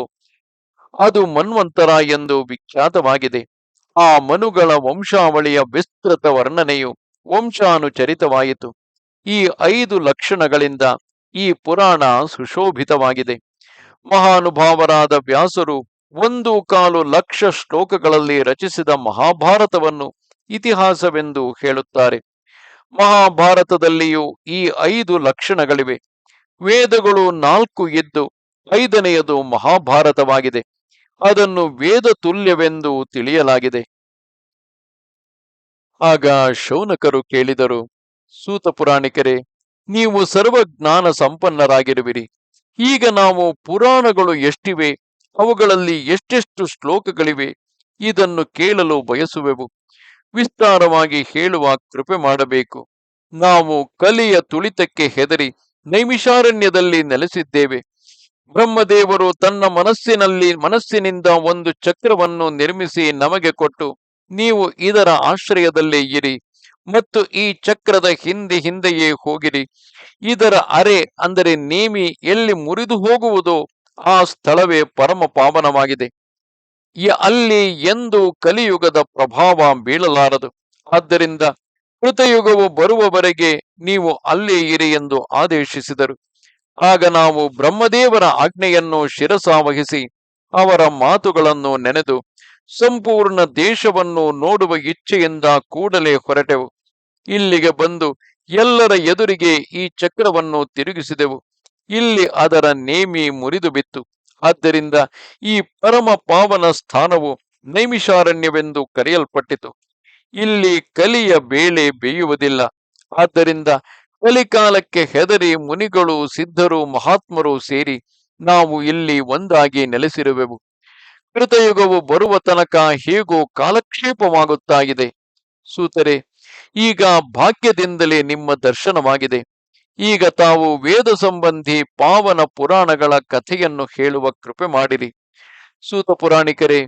ಅದು ಮನ್ವಂತರ ಎಂದು ವಿಖ್ಯಾತವಾಗಿದೆ. ಆ ಮನುಗಳ ವಂಶಾವಳಿಯ ವಿಸ್ತೃತ ವರ್ಣನೆಯು ವಂಶಾನುಚರಿತವಾಯಿತು. ಈ 5 ಲಕ್ಷಣಗಳಿಂದ ಈ ಪುರಾಣ ಸುಶೋಭಿತವಾಗಿದೆ. ಮಹಾನುಭಾವರಾದ ವ್ಯಾಸರು 1.25 ಲಕ್ಷ ಶ್ಲೋಕಗಳಲ್ಲಿ ರಚಿಸಿದ ಮಹಾಭಾರತವನ್ನು ಇತಿಹಾಸವೆಂದು ಹೇಳುತ್ತಾರೆ. ಮಹಾಭಾರತದಲ್ಲಿಯೂ ಈ 5 ಲಕ್ಷಣಗಳಿವೆ. ವೇದಗಳು 4 ಇದ್ದು 5ನೆಯದು ಮಹಾಭಾರತವಾಗಿದೆ. ಅದನ್ನು ವೇದ ತುಲ್ಯವೆಂದು ತಿಳಿಯಲಾಗಿದೆ. ಆಗ ಶೌನಕರು ಕೇಳಿದರು, ಸೂತ ಪುರಾಣಿಕರೇ, ನೀವು ಸರ್ವಜ್ಞಾನ ಸಂಪನ್ನರಾಗಿರುವಿರಿ. ಈಗ ನಾವು ಪುರಾಣಗಳು ಎಷ್ಟಿವೆ, ಅವುಗಳಲ್ಲಿ ಎಷ್ಟೆಷ್ಟು ಶ್ಲೋಕಗಳಿವೆ, ಇದನ್ನು ಕೇಳಲು ಬಯಸುವೆವು. ವಿಸ್ತಾರವಾಗಿ ಹೇಳುವ ಕೃಪೆ ಮಾಡಬೇಕು. ನಾವು ಕಲಿಯ ತುಳಿತಕ್ಕೆ ಹೆದರಿ ನೈಮಿಷಾರಣ್ಯದಲ್ಲಿ ನೆಲೆಸಿದ್ದೇವೆ. ಬ್ರಹ್ಮದೇವರು ತನ್ನ ಮನಸ್ಸಿನಿಂದ ಒಂದು ಚಕ್ರವನ್ನು ನಿರ್ಮಿಸಿ ನಮಗೆ ಕೊಟ್ಟು, ನೀವು ಇದರ ಆಶ್ರಯದಲ್ಲೇ ಇರಿ ಮತ್ತು ಈ ಚಕ್ರದ ಹಿಂದೆಯೇ ಹೋಗಿರಿ. ಇದರ ಅರೆ ಅಂದರೆ ನೇಮಿ ಎಲ್ಲಿ ಮುರಿದು ಹೋಗುವುದೋ ಆ ಸ್ಥಳವೇ ಪರಮ ಪಾವನವಾಗಿದೆ. ಅಲ್ಲಿ ಎಂದು ಕಲಿಯುಗದ ಪ್ರಭಾವ ಬೀಳಲಾರದು. ಆದ್ದರಿಂದ ಕೃತಯುಗವು ಬರುವವರೆಗೆ ನೀವು ಅಲ್ಲೇ ಇರಿ ಎಂದು ಆದೇಶಿಸಿದರು. ಆಗ ನಾವು ಬ್ರಹ್ಮದೇವರ ಆಜ್ಞೆಯನ್ನು ಶಿರಸಾವಹಿಸಿ ಅವರ ಮಾತುಗಳನ್ನು ನೆನೆದು ಸಂಪೂರ್ಣ ದೇಶವನ್ನು ನೋಡುವ ಇಚ್ಛೆಯಿಂದ ಕೂಡಲೇ ಹೊರಟೆವು. ಇಲ್ಲಿಗೆ ಬಂದು ಎಲ್ಲರ ಎದುರಿಗೆ ಈ ಚಕ್ರವನ್ನು ತಿರುಗಿಸಿದೆವು. ಇಲ್ಲಿ ಅದರ ನೇಮಿ ಮುರಿದು ಬಿತ್ತು. ಆದ್ದರಿಂದ ಈ ಪರಮ ಪಾವನ ಸ್ಥಾನವು ನೈಮಿಷಾರಣ್ಯವೆಂದು ಕರೆಯಲ್ಪಟ್ಟಿತು. ಇಲ್ಲಿ ಕಲಿಯ ಬೇಳೆ ಬೇಯುವುದಿಲ್ಲ. ಆದ್ದರಿಂದ ಕಲಿಕಾಲಕ್ಕೆ ಹೆದರಿ ಮುನಿಗಳು, ಸಿದ್ಧರು, ಮಹಾತ್ಮರು ಸೇರಿ ನಾವು ಇಲ್ಲಿ ಒಂದಾಗಿ ನೆಲೆಸಿರುವೆವು. ಕೃತಯುಗವು ಬರುವ ತನಕ ಹೇಗೋ ಕಾಲಕ್ಷೇಪವಾಗುತ್ತಾ ಇದೆ. ಸೂತರೆ, ಈಗ ಭಾಗ್ಯದಿಂದಲೇ ನಿಮ್ಮ ದರ್ಶನವಾಗಿದೆ. ಈಗ ತಾವು ವೇದ ಸಂಬಂಧಿ ಪಾವನ ಪುರಾಣಗಳ ಕಥೆಯನ್ನು ಹೇಳುವ ಕೃಪೆ ಮಾಡಿರಿ. ಸೂತ ಪುರಾಣಿಕರೇ,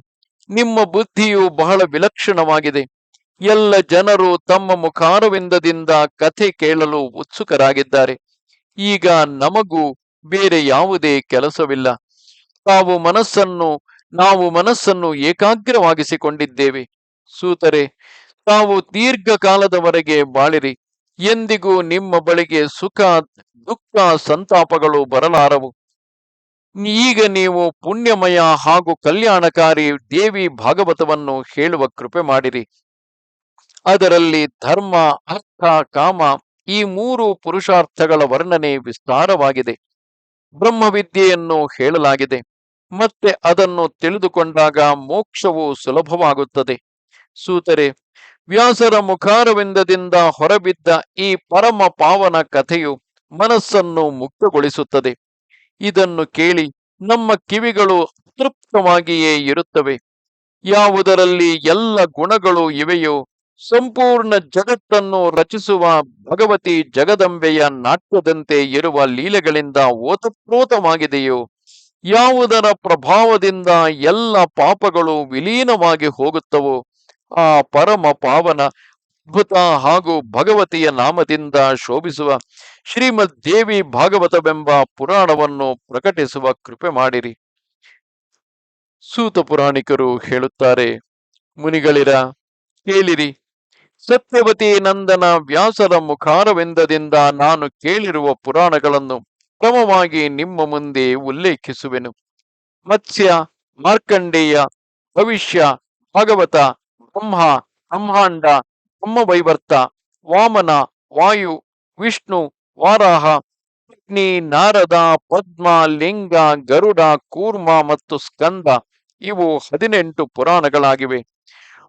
ನಿಮ್ಮ ಬುದ್ಧಿಯು ಬಹಳ ವಿಲಕ್ಷಣವಾಗಿದೆ. ಎಲ್ಲ ಜನರು ತಮ್ಮ ಮುಖಾರವಿಂದದಿಂದ ಕಥೆ ಕೇಳಲು ಉತ್ಸುಕರಾಗಿದ್ದಾರೆ. ಈಗ ನಮಗೂ ಬೇರೆ ಯಾವುದೇ ಕೆಲಸವಿಲ್ಲ. ನಾವು ಮನಸ್ಸನ್ನು ಏಕಾಗ್ರವಾಗಿಸಿಕೊಂಡಿದ್ದೇವೆ. ಸೂತರೆ, ತಾವು ದೀರ್ಘಕಾಲದವರೆಗೆ ಬಾಳಿರಿ. ಎಂದಿಗೂ ನಿಮ್ಮ ಬಳಿಗೆ ಸುಖ, ದುಃಖ, ಸಂತಾಪಗಳು ಬರಲಾರವು. ಈಗ ನೀವು ಪುಣ್ಯಮಯ ಹಾಗೂ ಕಲ್ಯಾಣಕಾರಿ ದೇವಿ ಭಾಗವತವನ್ನು ಹೇಳುವ ಕೃಪೆ ಮಾಡಿರಿ. ಅದರಲ್ಲಿ ಧರ್ಮ, ಅರ್ಥ, ಕಾಮ ಈ ಮೂರು ಪುರುಷಾರ್ಥಗಳ ವರ್ಣನೆ ವಿಸ್ತಾರವಾಗಿದೆ. ಬ್ರಹ್ಮವಿದ್ಯೆಯನ್ನು ಹೇಳಲಾಗಿದೆ. ಮತ್ತೆ ಅದನ್ನು ತಿಳಿದುಕೊಂಡಾಗ ಮೋಕ್ಷವು ಸುಲಭವಾಗುತ್ತದೆ. ಸೂತರೆ, ವ್ಯಾಸರ ಮುಖಾರವಿಂದದಿಂದ ಹೊರಬಿದ್ದ ಈ ಪರಮ ಪಾವನ ಕಥೆಯು ಮನಸ್ಸನ್ನು ಮುಕ್ತಗೊಳಿಸುತ್ತದೆ. ಇದನ್ನು ಕೇಳಿ ನಮ್ಮ ಕಿವಿಗಳು ತೃಪ್ತವಾಗಿಯೇ ಇರುತ್ತವೆ. ಯಾವುದರಲ್ಲಿ ಎಲ್ಲ ಗುಣಗಳು ಇವೆಯೋ, ಸಂಪೂರ್ಣ ಜಗತ್ತನ್ನು ರಚಿಸುವ ಭಗವತಿ ಜಗದಂಬೆಯ ನಾಟ್ಯದಂತೆ ಇರುವ ಲೀಲೆಗಳಿಂದ ಓತಪ್ರೋತವಾಗಿದೆಯೋ, ಯಾವುದರ ಪ್ರಭಾವದಿಂದ ಎಲ್ಲ ಪಾಪಗಳು ವಿಲೀನವಾಗಿ ಹೋಗುತ್ತವೋ, ಆ ಪರಮ ಪಾವನ ಅದ್ಭುತ ಹಾಗೂ ಭಗವತಿಯ ನಾಮದಿಂದ ಶೋಭಿಸುವ ಶ್ರೀಮದ್ ದೇವಿ ಭಾಗವತವೆಂಬ ಪುರಾಣವನ್ನು ಪ್ರಕಟಿಸುವ ಕೃಪೆ ಮಾಡಿರಿ. ಸೂತ ಪುರಾಣಿಕರು ಹೇಳುತ್ತಾರೆ, ಮುನಿಗಳಿರ, ಕೇಳಿರಿ. ಸತ್ಯವತಿ ನಂದನ ವ್ಯಾಸರ ಮುಖಾರವಿಂದದಿಂದ ನಾನು ಕೇಳಿರುವ ಪುರಾಣಗಳನ್ನು ಕ್ರಮವಾಗಿ ನಿಮ್ಮ ಮುಂದೆ ಉಲ್ಲೇಖಿಸುವೆನು. ಮತ್ಸ್ಯ, ಮಾರ್ಕಂಡೇಯ, ಭವಿಷ್ಯ, ಭಾಗವತ, ಬ್ರಹ್ಮ, ಬ್ರಹ್ಮಾಂಡ, ಬ್ರಹ್ಮವೈವರ್ತ, ವಾಮನ, ವಾಯು, ವಿಷ್ಣು, ವಾರಾಹ, ಅಗ್ನಿ, ನಾರದ, ಪದ್ಮ, ಲಿಂಗ, ಗರುಡ, ಕೂರ್ಮ ಮತ್ತು ಸ್ಕಂದ ಇವು 18 ಪುರಾಣಗಳಾಗಿವೆ.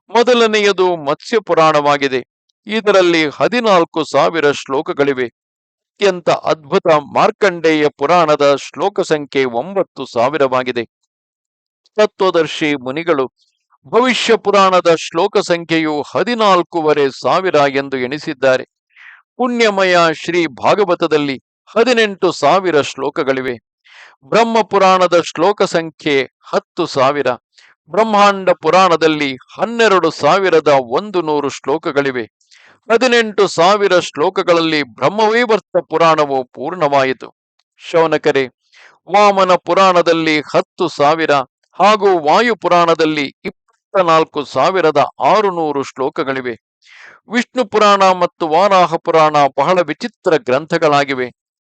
ಮೊದಲನೆಯದು ಮತ್ಸ್ಯ ಪುರಾಣವಾಗಿದೆ. ಇದರಲ್ಲಿ 14,000 ಶ್ಲೋಕಗಳಿವೆ. ಅತ್ಯಂತ ಅದ್ಭುತ ಮಾರ್ಕಂಡೇಯ ಪುರಾಣದ ಶ್ಲೋಕ ಸಂಖ್ಯೆ 9,000ವಾಗಿದೆ. ತತ್ವದರ್ಶಿ ಮುನಿಗಳು ಭವಿಷ್ಯ ಪುರಾಣದ ಶ್ಲೋಕ ಸಂಖ್ಯೆಯು 14,500 ಎಂದು ಎಣಿಸಿದ್ದಾರೆ. ಪುಣ್ಯಮಯ ಶ್ರೀ ಭಾಗವತದಲ್ಲಿ 18,000 ಶ್ಲೋಕಗಳಿವೆ. ಬ್ರಹ್ಮ ಪುರಾಣದ ಶ್ಲೋಕ ಸಂಖ್ಯೆ 10,000. ಬ್ರಹ್ಮಾಂಡ ಪುರಾಣದಲ್ಲಿ 12,100 ಶ್ಲೋಕಗಳಿವೆ. 18,000 ಶ್ಲೋಕಗಳಲ್ಲಿ ಬ್ರಹ್ಮವೈವರ್ತ ಪುರಾಣವು ಪೂರ್ಣವಾಯಿತು. ಶೌನಕರೇ, ವಾಮನ ಪುರಾಣದಲ್ಲಿ 10,000 ಹಾಗೂ ವಾಯು ಪುರಾಣದಲ್ಲಿ 24,600 ಶ್ಲೋಕಗಳಿವೆ. ವಿಷ್ಣು ಪುರಾಣ ಮತ್ತು ವಾರಾಹ ಪುರಾಣ ಬಹಳ ವಿಚಿತ್ರ ಗ್ರಂಥಗಳಾಗಿವೆ.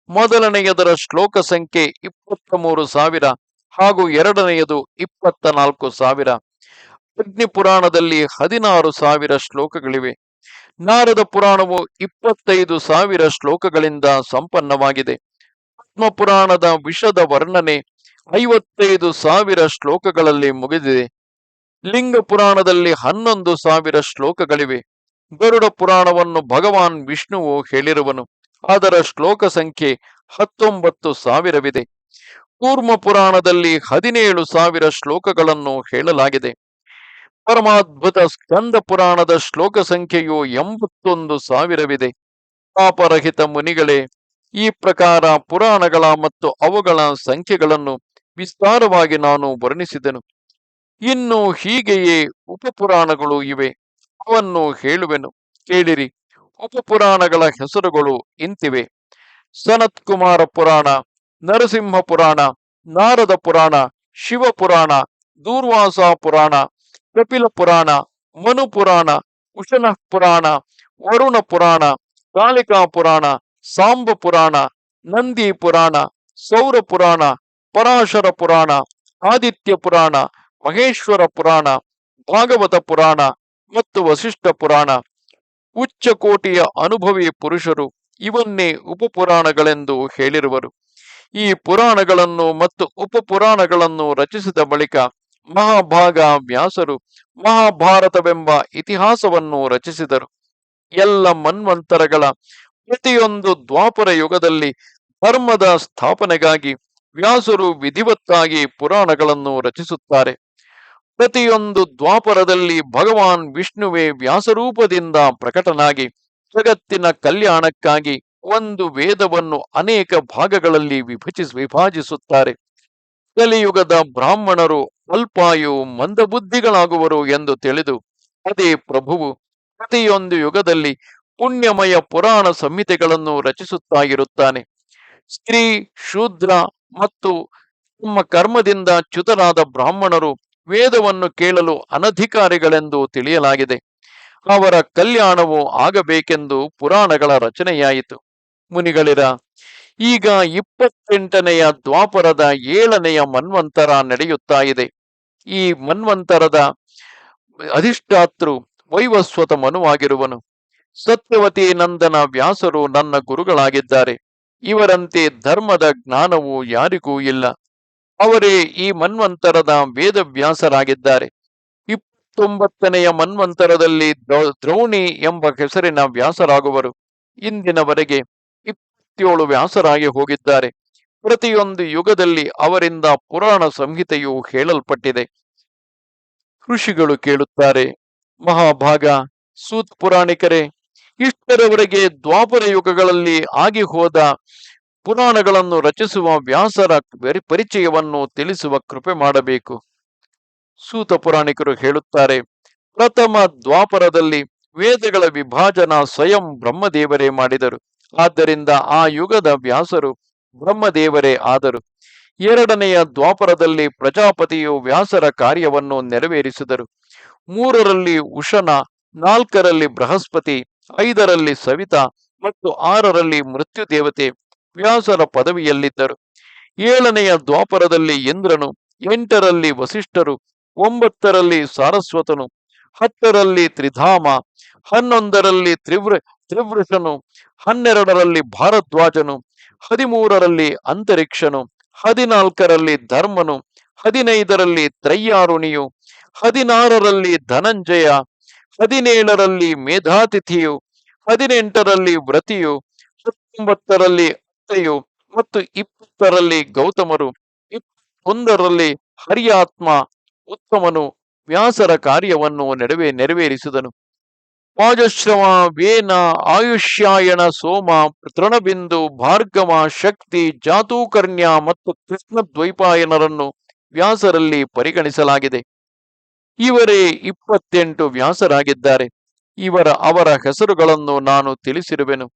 ಮೊದಲನೆಯದರ ಶ್ಲೋಕ ಸಂಖ್ಯೆ 23,000 ಹಾಗೂ ಎರಡನೆಯದು 24,000. ಅಗ್ನಿ ಪುರಾಣದಲ್ಲಿ 16,000 ಶ್ಲೋಕಗಳಿವೆ. ನಾರದ ಪುರಾಣವು 25,000 ಶ್ಲೋಕಗಳಿಂದ ಸಂಪನ್ನವಾಗಿದೆ. ಪದ್ಮ ಪುರಾಣದ ವಿಷದ ವರ್ಣನೆ 55,000 ಶ್ಲೋಕಗಳಲ್ಲಿ ಮುಗಿದಿದೆ. ಲಿಂಗ ಪುರಾಣದಲ್ಲಿ 11,000 ಶ್ಲೋಕಗಳಿವೆ. ಗರುಡ ಪುರಾಣವನ್ನು ಭಗವಾನ್ ವಿಷ್ಣುವು ಹೇಳಿರುವನು. ಅದರ ಶ್ಲೋಕ ಸಂಖ್ಯೆ 19,000ವಿದೆ. ಕೂರ್ಮ ಪುರಾಣದಲ್ಲಿ 17,000 ಶ್ಲೋಕಗಳನ್ನು ಹೇಳಲಾಗಿದೆ. ಪರಮಾದ್ಭುತ ಸ್ಕಂದ ಪುರಾಣದ ಶ್ಲೋಕ ಸಂಖ್ಯೆಯು 81,000ವಿದೆ. ಪಾಪರಹಿತ ಮುನಿಗಳೇ, ಈ ಪ್ರಕಾರ ಪುರಾಣಗಳ ಮತ್ತು ಅವುಗಳ ಸಂಖ್ಯೆಗಳನ್ನು ವಿಸ್ತಾರವಾಗಿ ನಾನು ವರ್ಣಿಸಿದೆನು. ಇನ್ನು ಹೀಗೆಯೇ ಉಪಪುರಾಣಗಳು ಇವೆ. ಅವನ್ನು ಹೇಳುವೆನು, ಕೇಳಿರಿ. ಉಪಪುರಾಣಗಳ ಹೆಸರುಗಳು ಇಂತಿವೆ: ಸನತ್ ಕುಮಾರ ಪುರಾಣ, ನರಸಿಂಹ ಪುರಾಣ, ನಾರದ ಪುರಾಣ, ಶಿವಪುರಾಣ, ದೂರ್ವಾಸ ಪುರಾಣ, ಕಪಿಲ ಪುರಾಣ, ಮನು ಪುರಾಣ, ಉಶನಃ ಪುರಾಣ, ವರುಣ ಪುರಾಣ, ಕಾಳಿಕಾ ಪುರಾಣ, ಸಾಂಬ ಪುರಾಣ, ನಂದಿ ಪುರಾಣ, ಸೌರ ಪುರಾಣ, ಪರಾಶರ ಪುರಾಣ, ಆದಿತ್ಯ ಪುರಾಣ, ಮಹೇಶ್ವರ ಪುರಾಣ, ಭಾಗವತ ಪುರಾಣ ಮತ್ತು ವಸಿಷ್ಠ ಪುರಾಣ. ಉಚ್ಚ ಕೋಟಿಯ ಅನುಭವಿ ಪುರುಷರು ಇವನ್ನೇ ಉಪಪುರಾಣಗಳೆಂದು ಹೇಳಿರುವರು. ಈ ಪುರಾಣಗಳನ್ನು ಮತ್ತು ಉಪಪುರಾಣಗಳನ್ನು ರಚಿಸಿದ ಬಳಿಕ ಮಹಾಭಾಗ ವ್ಯಾಸರು ಮಹಾಭಾರತವೆಂಬ ಇತಿಹಾಸವನ್ನು ರಚಿಸಿದರು. ಎಲ್ಲ ಮನ್ವಂತರಗಳ ಪ್ರತಿಯೊಂದು ದ್ವಾಪರ ಯುಗದಲ್ಲಿ ಧರ್ಮದ ಸ್ಥಾಪನೆಗಾಗಿ ವ್ಯಾಸರು ವಿಧಿವತ್ತಾಗಿ ಪುರಾಣಗಳನ್ನು ರಚಿಸುತ್ತಾರೆ. ಪ್ರತಿಯೊಂದು ದ್ವಾಪರದಲ್ಲಿ ಭಗವಾನ್ ವಿಷ್ಣುವೇ ವ್ಯಾಸರೂಪದಿಂದ ಪ್ರಕಟನಾಗಿ ಜಗತ್ತಿನ ಕಲ್ಯಾಣಕ್ಕಾಗಿ ಒಂದು ವೇದವನ್ನು ಅನೇಕ ಭಾಗಗಳಲ್ಲಿ ವಿಭಜಿಸುತ್ತಾರೆ. ಕಲಿಯುಗದ ಬ್ರಾಹ್ಮಣರು ಅಲ್ಪಾಯು ಮಂದಬುದ್ಧಿಗಳಾಗುವರು ಎಂದು ತಿಳಿದು ಅದೇ ಪ್ರಭುವು ಪ್ರತಿಯೊಂದು ಯುಗದಲ್ಲಿ ಪುಣ್ಯಮಯ ಪುರಾಣ ಸಂಹಿತೆಗಳನ್ನು ರಚಿಸುತ್ತಾ ಇರುತ್ತಾನೆ. ಸ್ತ್ರೀ, ಶೂದ್ರ ಮತ್ತು ತಮ್ಮ ಕರ್ಮದಿಂದ ಚ್ಯುತರಾದ ಬ್ರಾಹ್ಮಣರು ವೇದವನ್ನು ಕೇಳಲು ಅನಧಿಕಾರಿಗಳೆಂದು ತಿಳಿಯಲಾಗಿದೆ. ಅವರ ಕಲ್ಯಾಣವು ಆಗಬೇಕೆಂದು ಪುರಾಣಗಳ ರಚನೆಯಾಯಿತು. ಮುನಿಗಳಿರ, ಈಗ 28ನೆಯ ದ್ವಾಪರದ 7ನೆಯ ಮನ್ವಂತರ ನಡೆಯುತ್ತಾ ಇದೆ. ಈ ಮನ್ವಂತರದ ಅಧಿಷ್ಠಾತೃ ವೈವಸ್ವತ ಮನುವಾಗಿರುವನು. ಸತ್ಯವತಿ ನಂದನ ವ್ಯಾಸರು ನನ್ನ ಗುರುಗಳಾಗಿದ್ದಾರೆ. ಇವರಂತೆ ಧರ್ಮದ ಜ್ಞಾನವು ಯಾರಿಗೂ ಇಲ್ಲ. ಅವರೇ ಈ ಮನ್ವಂತರದ ವೇದವ್ಯಾಸರಾಗಿದ್ದಾರೆ. 29ನೆಯ ಮನ್ವಂತರದಲ್ಲಿ ದ್ರೌಣಿ ಎಂಬ ಹೆಸರಿನ ವ್ಯಾಸರಾಗುವರು. ಇಂದಿನವರೆಗೆ 27 ವ್ಯಾಸರಾಗಿ ಹೋಗಿದ್ದಾರೆ. ಪ್ರತಿಯೊಂದು ಯುಗದಲ್ಲಿ ಅವರಿಂದ ಪುರಾಣ ಸಂಹಿತೆಯು ಹೇಳಲ್ಪಟ್ಟಿದೆ. ಋಷಿಗಳು ಕೇಳುತ್ತಾರೆ, ಮಹಾಭಾಗ ಸೂತ ಪುರಾಣಿಕರೇ, ಇಷ್ಟರವರೆಗೆ ದ್ವಾಪರ ಯುಗಗಳಲ್ಲಿ ಆಗಿ ಹೋದ ಪುರಾಣಗಳನ್ನು ರಚಿಸುವ ವ್ಯಾಸರ ಪರಿಚಯವನ್ನು ತಿಳಿಸುವ ಕೃಪೆ ಮಾಡಬೇಕು. ಸೂತ ಪುರಾಣಿಕರು ಹೇಳುತ್ತಾರೆ, ಪ್ರಥಮ ದ್ವಾಪರದಲ್ಲಿ ವೇದಗಳ ವಿಭಾಜನ ಸ್ವಯಂ ಬ್ರಹ್ಮದೇವರೇ ಮಾಡಿದರು. ಆದ್ದರಿಂದ ಆ ಯುಗದ ವ್ಯಾಸರು ಬ್ರಹ್ಮದೇವರೇ ಆದರು. 2ನೆಯ ದ್ವಾಪರದಲ್ಲಿ ಪ್ರಜಾಪತಿಯು ವ್ಯಾಸರ ಕಾರ್ಯವನ್ನು ನೆರವೇರಿಸಿದರು. 3ರಲ್ಲಿ ಉಶನ, 4ರಲ್ಲಿ ಬೃಹಸ್ಪತಿ, 5ರಲ್ಲಿ ಸವಿತಾ ಮತ್ತು 6ರಲ್ಲಿ ಮೃತ್ಯು ದೇವತೆ ವ್ಯಾಸರ ಪದವಿಯಲ್ಲಿದ್ದರು. 7ನೆಯ ದ್ವಾಪರದಲ್ಲಿ ಇಂದ್ರನು, 8ರಲ್ಲಿ ವಸಿಷ್ಠರು, 9ರಲ್ಲಿ ಸಾರಸ್ವತನು, 10ರಲ್ಲಿ ತ್ರಿಧಾಮ, 11ರಲ್ಲಿ ತ್ರಿವೃಷನು, 12ರಲ್ಲಿ ಭಾರದ್ವಾಜನು, 13ರಲ್ಲಿ ಅಂತರಿಕ್ಷನು, 14ರಲ್ಲಿ ಧರ್ಮನು, 15ರಲ್ಲಿ ತ್ರಯ್ಯಾರುಣಿಯು, 16ರಲ್ಲಿ ಧನಂಜಯ, 17ರಲ್ಲಿ ಮೇಧಾತಿಥಿಯು, 18ರಲ್ಲಿ ವ್ರತಿಯು, 19ರಲ್ಲಿ ಅತ್ತೆಯು ಮತ್ತು 20ರಲ್ಲಿ ಗೌತಮರು, 21ರಲ್ಲಿ ಹರಿಯಾತ್ಮ ಉತ್ತಮನು ವ್ಯಾಸರ ಕಾರ್ಯವನ್ನು ನೆರವೇರಿಸಿದನು. ವಾಜಶ್ರವ, ವೇನ, ಆಯುಷ್ಯಾಯಣ, ಸೋಮ, ತೃಣಬಿಂದು, ಭಾರ್ಗವ, ಶಕ್ತಿ, ಜಾತೂಕರ್ಣ್ಯ ಮತ್ತು ಕೃಷ್ಣ ದ್ವೈಪಾಯನರನ್ನು ವ್ಯಾಸರಲ್ಲಿ ಪರಿಗಣಿಸಲಾಗಿದೆ. ಇವರೇ 28 ವ್ಯಾಸರಾಗಿದ್ದಾರೆ. ಅವರ ಹೆಸರುಗಳನ್ನು ನಾನು ತಿಳಿಸಿರುವೆನು.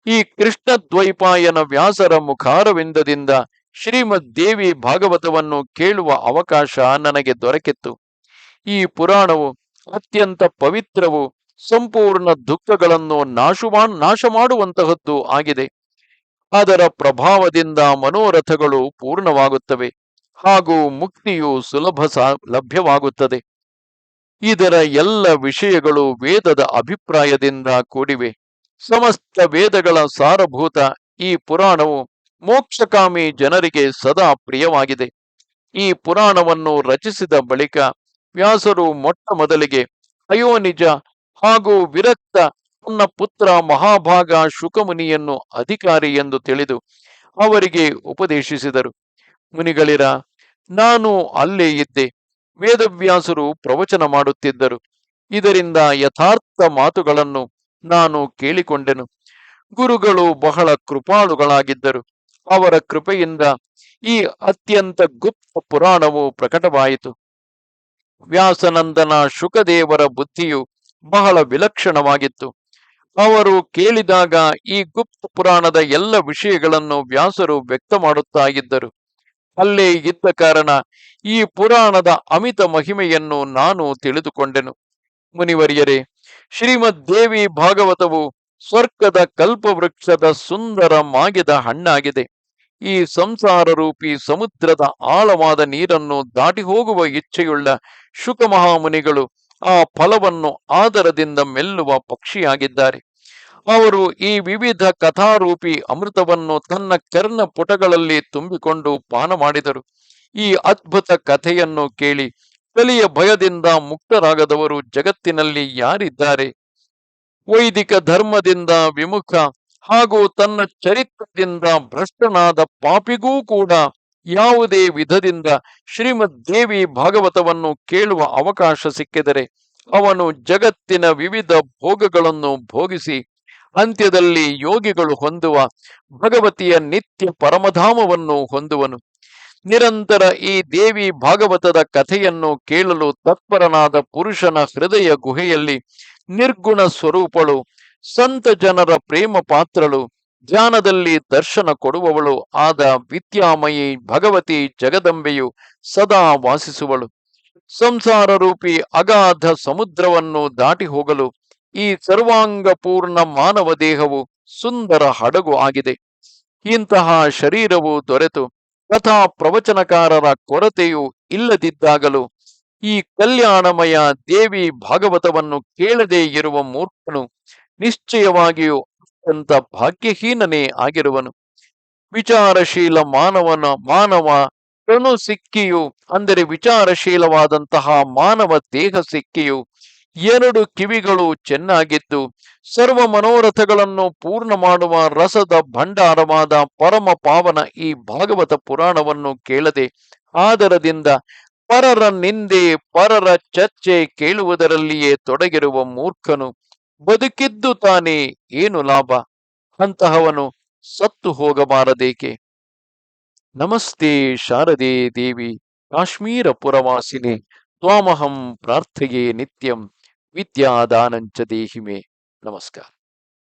ಈ ಕೃಷ್ಣ ದ್ವೈಪಾಯನ ವ್ಯಾಸರ ಮುಖಾರವಿಂದದಿಂದ ಶ್ರೀಮದ್ ದೇವಿ ಭಾಗವತವನ್ನು ಕೇಳುವ ಅವಕಾಶ ನನಗೆ ದೊರಕಿತ್ತು. ಈ ಪುರಾಣವು ಅತ್ಯಂತ ಪವಿತ್ರವು, ಸಂಪೂರ್ಣ ದುಃಖಗಳನ್ನು ನಾಶ ಮಾಡುವಂತಹದ್ದು ಆಗಿದೆ. ಅದರ ಪ್ರಭಾವದಿಂದ ಮನೋರಥಗಳು ಪೂರ್ಣವಾಗುತ್ತವೆ ಹಾಗೂ ಮುಕ್ತಿಯು ಲಭ್ಯವಾಗುತ್ತದೆ. ಇದರ ಎಲ್ಲ ವಿಷಯಗಳು ವೇದದ ಅಭಿಪ್ರಾಯದಿಂದ ಕೂಡಿವೆ. ಸಮಸ್ತ ವೇದಗಳ ಸಾರಭೂತ ಈ ಪುರಾಣವು ಮೋಕ್ಷಕಾಮಿ ಜನರಿಗೆ ಸದಾ ಪ್ರಿಯವಾಗಿದೆ. ಈ ಪುರಾಣವನ್ನು ರಚಿಸಿದ ಬಳಿಕ ವ್ಯಾಸರು ಮೊಟ್ಟ ಮೊದಲಿಗೆ ಅಯೋನಿಜ ಹಾಗೂ ವಿರಕ್ತ ತನ್ನ ಪುತ್ರ ಮಹಾಭಾಗ ಶುಕಮುನಿಯನ್ನು ಅಧಿಕಾರಿ ಎಂದು ತಿಳಿದು ಅವರಿಗೆ ಉಪದೇಶಿಸಿದರು. ಮುನಿಗಳಿರ, ನಾನು ಅಲ್ಲೇ ಇದ್ದೆ. ವೇದವ್ಯಾಸರು ಪ್ರವಚನ ಮಾಡುತ್ತಿದ್ದರು. ಇದರಿಂದ ಯಥಾರ್ಥ ಮಾತುಗಳನ್ನು ನಾನು ಕೇಳಿಕೊಂಡೆನು. ಗುರುಗಳು ಬಹಳ ಕೃಪಾಳುಗಳಾಗಿದ್ದರು. ಅವರ ಕೃಪೆಯಿಂದ ಈ ಅತ್ಯಂತ ಗುಪ್ತ ಪುರಾಣವು ಪ್ರಕಟವಾಯಿತು. ವ್ಯಾಸನಂದನ ಶುಕದೇವರ ಬುದ್ಧಿಯು ಬಹಳ ವಿಲಕ್ಷಣವಾಗಿತ್ತು. ಅವರು ಕೇಳಿದಾಗ ಈ ಗುಪ್ತ ಪುರಾಣದ ಎಲ್ಲ ವಿಷಯಗಳನ್ನು ವ್ಯಾಸರು ವ್ಯಕ್ತ ಮಾಡುತ್ತಾ ಇದ್ದರು. ಅಲ್ಲೇ ಇದ್ದ ಕಾರಣ ಈ ಪುರಾಣದ ಅಮಿತ ಮಹಿಮೆಯನ್ನು ನಾನು ತಿಳಿದುಕೊಂಡೆನು. ಮುನಿವರ್ಯರೇ, ಶ್ರೀಮದ್ ದೇವಿ ಭಾಗವತವು ಸ್ವರ್ಗದ ಕಲ್ಪವೃಕ್ಷದ ಸುಂದರ ಮಾಗಿದ ಹಣ್ಣಾಗಿದೆ. ಈ ಸಂಸಾರ ರೂಪಿ ಸಮುದ್ರದ ಆಳವಾದ ನೀರನ್ನು ದಾಟಿ ಹೋಗುವ ಇಚ್ಛೆಯುಳ್ಳ ಶುಕ ಮಹಾಮುನಿಗಳು ಆ ಫಲವನ್ನು ಆದರದಿಂದ ಮೆಲ್ಲುವ ಪಕ್ಷಿಯಾಗಿದ್ದಾರೆ. ಅವರು ಈ ವಿವಿಧ ಕಥಾರೂಪಿ ಅಮೃತವನ್ನು ತನ್ನ ಕರ್ಣ ಪುಟಗಳಲ್ಲಿ ತುಂಬಿಕೊಂಡು ಪಾನ ಮಾಡಿದರು. ಈ ಅದ್ಭುತ ಕಥೆಯನ್ನು ಕೇಳಿ ಕಲಿಯ ಭಯದಿಂದ ಮುಕ್ತರಾಗದವರು ಜಗತ್ತಿನಲ್ಲಿ ಯಾರಿದ್ದಾರೆ? ವೈದಿಕ ಧರ್ಮದಿಂದ ವಿಮುಖ ಹಾಗೂ ತನ್ನ ಚರಿತ್ರದಿಂದ ಭ್ರಷ್ಟನಾದ ಪಾಪಿಗೂ ಕೂಡ ಯಾವುದೇ ವಿಧದಿಂದ ಶ್ರೀಮದ್ ದೇವಿ ಭಾಗವತವನ್ನು ಕೇಳುವ ಅವಕಾಶ ಸಿಕ್ಕಿದರೆ ಅವನು ಜಗತ್ತಿನ ವಿವಿಧ ಭೋಗಗಳನ್ನು ಭೋಗಿಸಿ ಅಂತ್ಯದಲ್ಲಿ ಯೋಗಿಗಳು ಹೊಂದುವ ಭಗವತಿಯ ನಿತ್ಯ ಪರಮಧಾಮವನ್ನು ಹೊಂದುವನು. ನಿರಂತರ ಈ ದೇವಿ ಭಾಗವತದ ಕಥೆಯನ್ನು ಕೇಳಲು ತತ್ಪರನಾದ ಪುರುಷನ ಹೃದಯ ಗುಹೆಯಲ್ಲಿ ನಿರ್ಗುಣ ಸ್ವರೂಪಳು, ಸಂತ ಜನರ ಪ್ರೇಮ ಪಾತ್ರಳು, ಧ್ಯಾನದಲ್ಲಿ ದರ್ಶನ ಕೊಡುವವಳು ಆದ ವಿದ್ಯಾಮಯಿ ಭಗವತಿ ಜಗದಂಬೆಯು ಸದಾ ವಾಸಿಸುವಳು. ಸಂಸಾರ ರೂಪಿ ಅಗಾಧ ಸಮುದ್ರವನ್ನು ದಾಟಿ ಹೋಗಲು ಈ ಸರ್ವಾಂಗ ಪೂರ್ಣ ಮಾನವ ದೇಹವು ಸುಂದರ ಹಡಗು ಆಗಿದೆ. ಇಂತಹ ಶರೀರವು ದೊರೆತು ಕಥಾ ಪ್ರವಚನಕಾರರ ಕೊರತೆಯು ಇಲ್ಲದಿದ್ದಾಗಲೂ ಈ ಕಲ್ಯಾಣಮಯ ದೇವಿ ಭಾಗವತವನ್ನು ಕೇಳದೇ ಇರುವ ಮೂರ್ಖನು ನಿಶ್ಚಯವಾಗಿಯೂ ಅತ್ಯಂತ ಭಾಗ್ಯಹೀನನೇ ಆಗಿರುವನು. ವಿಚಾರಶೀಲ ಮಾನವ ಕಣು ಸಿಕ್ಕಿಯು, ಅಂದರೆ ವಿಚಾರಶೀಲವಾದಂತಹ ಮಾನವ ದೇಹ ಸಿಕ್ಕಿಯು, ಎರಡು ಕಿವಿಗಳು ಚೆನ್ನಾಗಿದ್ದು ಸರ್ವ ಮನೋರಥಗಳನ್ನು ಪೂರ್ಣ ಮಾಡುವ ರಸದ ಭಂಡಾರವಾದ ಪರಮ ಪಾವನ ಈ ಭಾಗವತ ಪುರಾಣವನ್ನು ಕೇಳದೆ ಆದರದಿಂದ ಪರರ ನಿಂದೆ ಪರರ ಚರ್ಚೆ ಕೇಳುವುದರಲ್ಲಿಯೇ ತೊಡಗಿರುವ ಮೂರ್ಖನು ಬದುಕಿದ್ದು ತಾನೇ ಏನು ಲಾಭ? ಅಂತಹವನು ಸತ್ತು ಹೋಗಬಾರದೇಕೆ? ನಮಸ್ತೆ ಶಾರದೆ ದೇವಿ ಕಾಶ್ಮೀರ ಪುರವಾಸಿನಿ ತ್ವಾಮಹಂ ಪ್ರಾರ್ಥೆಯೇ ನಿತ್ಯಂ ವಿದ್ಯಾದಾನಂಚ ದೇಹಿಮೆ. ನಮಸ್ಕಾರ.